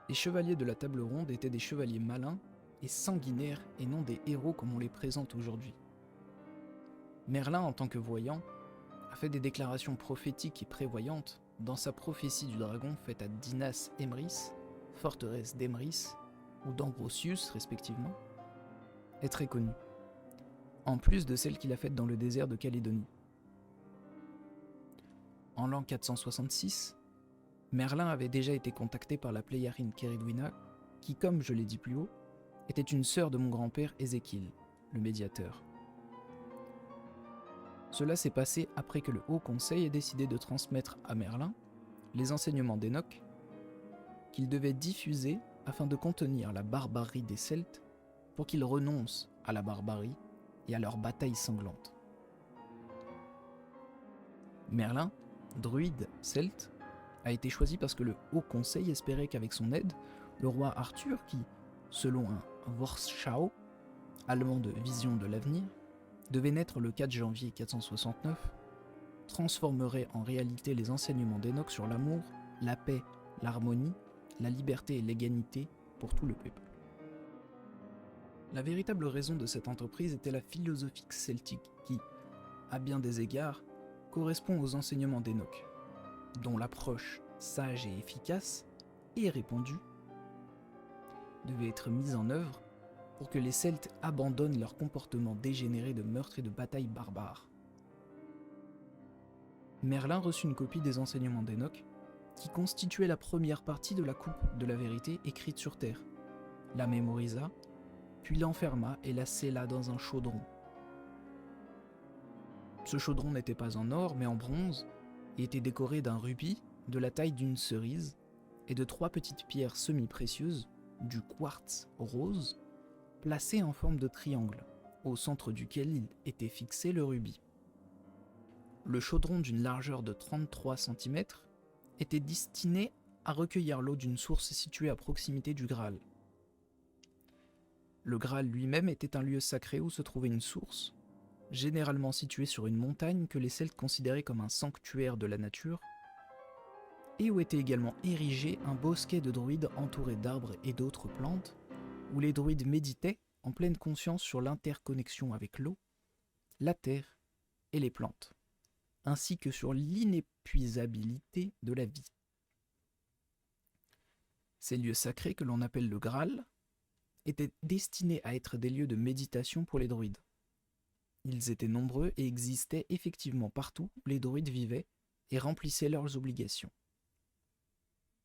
Les chevaliers de la table ronde étaient des chevaliers malins et sanguinaires et non des héros comme on les présente aujourd'hui. Merlin, en tant que voyant, a fait des déclarations prophétiques et prévoyantes dans sa prophétie du dragon faite à Dinas Emrys, forteresse d'Emrys, ou d'Ambrosius respectivement, est très connue, en plus de celle qu'il a faite dans le désert de Calédonie. En l'an 466, Merlin avait déjà été contacté par la pléiarine Kéridwina, qui, comme je l'ai dit plus haut, était une sœur de mon grand-père Ézéchiel, le médiateur. Cela s'est passé après que le Haut Conseil ait décidé de transmettre à Merlin les enseignements d'Enoch qu'il devait diffuser afin de contenir la barbarie des Celtes pour qu'ils renoncent à la barbarie et à leurs batailles sanglantes. Merlin, druide celte, a été choisi parce que le Haut Conseil espérait qu'avec son aide, le roi Arthur, qui, selon un Vorschau, allemand de vision de l'avenir, devait naître le 4 janvier 469, transformerait en réalité les enseignements d'Enoch sur l'amour, la paix, l'harmonie, la liberté et l'égalité pour tout le peuple. La véritable raison de cette entreprise était la philosophie celtique qui, à bien des égards, correspond aux enseignements d'Enoch, dont l'approche sage et efficace et répandue devait être mise en œuvre pour que les Celtes abandonnent leur comportement dégénéré de meurtre et de batailles barbares. Merlin reçut une copie des enseignements d'Enoch, qui constituait la première partie de la coupe de la vérité écrite sur terre, la mémorisa, puis l'enferma et la scella dans un chaudron. Ce chaudron n'était pas en or mais en bronze et était décoré d'un rubis de la taille d'une cerise et de 3 petites pierres semi-précieuses, du quartz rose, placées en forme de triangle, au centre duquel il était fixé le rubis. Le chaudron d'une largeur de 33 cm était destiné à recueillir l'eau d'une source située à proximité du Graal. Le Graal lui-même était un lieu sacré où se trouvait une source, généralement située sur une montagne que les Celtes considéraient comme un sanctuaire de la nature, et où était également érigé un bosquet de druides entouré d'arbres et d'autres plantes, où les druides méditaient en pleine conscience sur l'interconnexion avec l'eau, la terre et les plantes, ainsi que sur l'inépuisabilité de la vie. Ces lieux sacrés que l'on appelle le Graal étaient destinés à être des lieux de méditation pour les druides. Ils étaient nombreux et existaient effectivement partout où les druides vivaient et remplissaient leurs obligations.